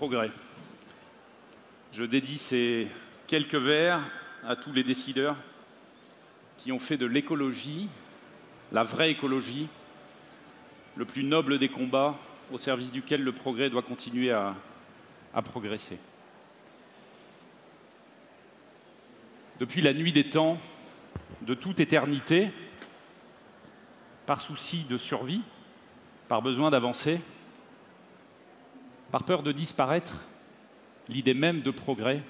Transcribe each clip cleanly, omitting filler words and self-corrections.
progrès. Je dédie ces quelques vers à tous les décideurs qui ont fait de l'écologie, la vraie écologie, le plus noble des combats au service duquel le progrès doit continuer à progresser. Depuis la nuit des temps, de toute éternité, par souci de survie, par besoin d'avancer, par peur de disparaître, l'idée même de progrès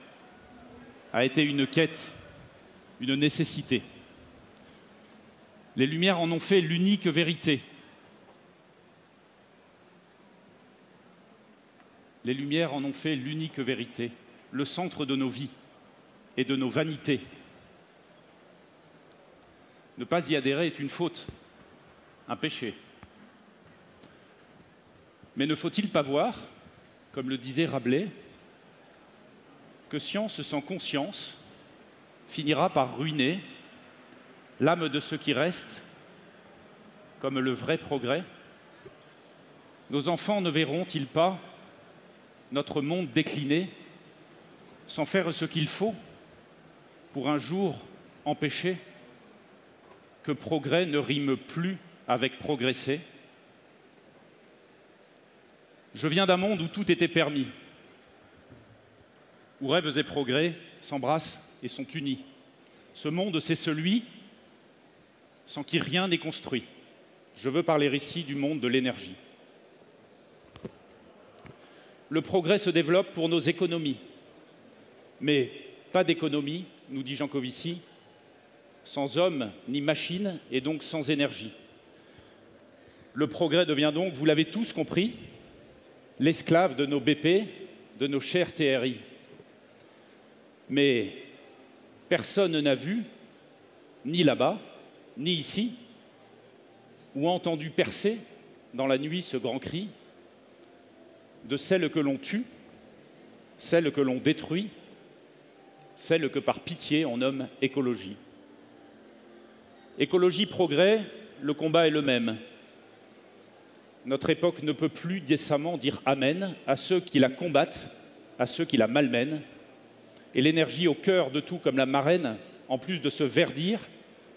a été une quête, une nécessité. Les Lumières en ont fait l'unique vérité. Les Lumières en ont fait l'unique vérité, le centre de nos vies et de nos vanités. Ne pas y adhérer est une faute, un péché. Mais ne faut-il pas voir, comme le disait Rabelais, que science sans conscience finira par ruiner l'âme de ceux qui restent, comme le vrai progrès? Nos enfants ne verront-ils pas notre monde décliner sans faire ce qu'il faut pour un jour empêcher que progrès ne rime plus avec progresser? Je viens d'un monde où tout était permis, où rêves et progrès s'embrassent et sont unis. Ce monde, c'est celui sans qui rien n'est construit. Je veux parler ici du monde de l'énergie. Le progrès se développe pour nos économies, mais pas d'économie, nous dit Jean Covici, sans hommes ni machines et donc sans énergie. Le progrès devient donc, vous l'avez tous compris, l'esclave de nos BP, de nos chers TRI. Mais personne n'a vu, ni là-bas, ni ici, ou entendu percer dans la nuit ce grand cri de celles que l'on tue, celles que l'on détruit, celles que par pitié on nomme écologie. Écologie, progrès, le combat est le même. Notre époque ne peut plus décemment dire amen à ceux qui la combattent, à ceux qui la malmènent. Et l'énergie au cœur de tout comme la marraine, en plus de se verdir,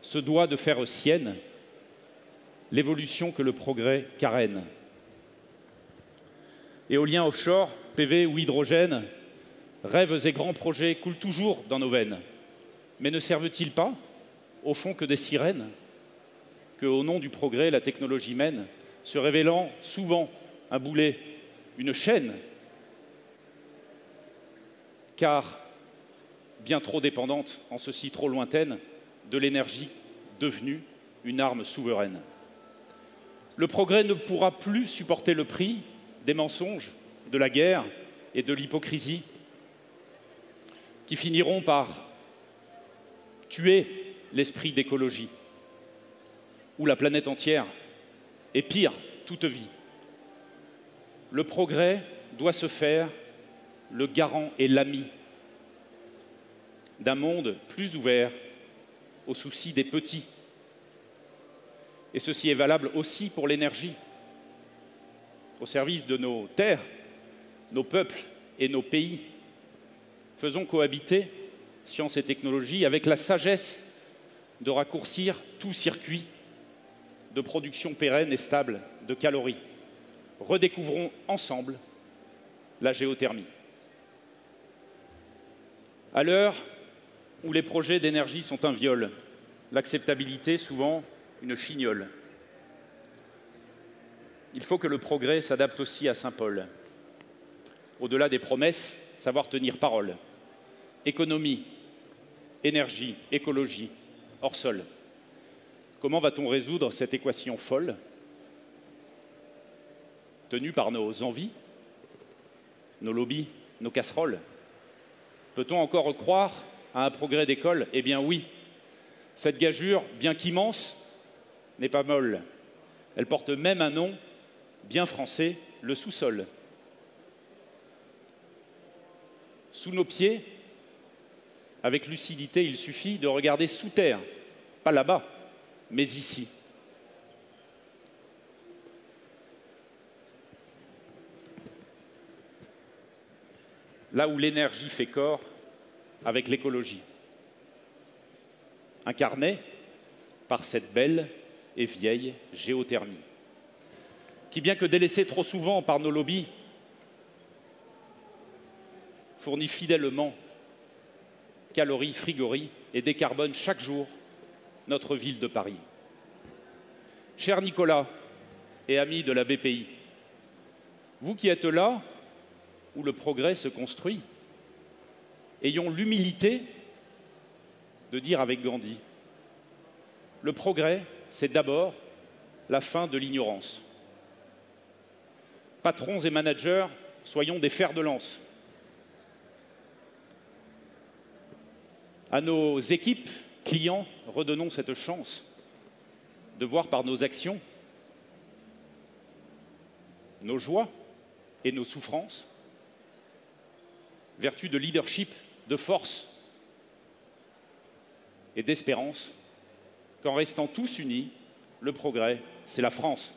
se doit de faire sienne l'évolution que le progrès carène. Éolien offshore, PV ou hydrogène, rêves et grands projets coulent toujours dans nos veines. Mais ne servent-ils pas, au fond, que des sirènes que, au nom du progrès, la technologie mène, se révélant souvent un boulet, une chaîne, car bien trop dépendante, en ceci trop lointaine, de l'énergie devenue une arme souveraine. Le progrès ne pourra plus supporter le prix des mensonges, de la guerre et de l'hypocrisie qui finiront par tuer l'esprit d'écologie, où la planète entière est pire, toute vie. Le progrès doit se faire le garant et l'ami d'un monde plus ouvert aux soucis des petits. Et ceci est valable aussi pour l'énergie, au service de nos terres, nos peuples et nos pays. Faisons cohabiter science et technologie avec la sagesse de raccourcir tout circuit de production pérenne et stable de calories. Redécouvrons ensemble la géothermie. À l'heure où les projets d'énergie sont un viol, l'acceptabilité souvent une chignole, il faut que le progrès s'adapte aussi à Saint-Paul. Au-delà des promesses, savoir tenir parole. Économie, énergie, écologie, hors sol. Comment va-t-on résoudre cette équation folle, tenue par nos envies, nos lobbies, nos casseroles? Peut-on encore croire à un progrès d'école? Eh bien oui. Cette gageure, bien qu'immense, n'est pas molle. Elle porte même un nom bien français, le sous-sol. Sous nos pieds, avec lucidité, il suffit de regarder sous terre, pas là-bas, mais ici. là où l'énergie fait corps avec l'écologie. Incarné par cette belle et vieille géothermie, qui, bien que délaissée trop souvent par nos lobbies, fournit fidèlement calories, frigories et décarbone chaque jour notre ville de Paris. Cher Nicolas et amis de la BPI, vous qui êtes là où le progrès se construit, ayons l'humilité de dire avec Gandhi, le progrès, c'est d'abord la fin de l'ignorance. Patrons et managers, soyons des fers de lance. À nos équipes, clients, redonnons cette chance de voir par nos actions, nos joies et nos souffrances, vertu de leadership, de force et d'espérance, qu'en restant tous unis, le progrès, c'est la France.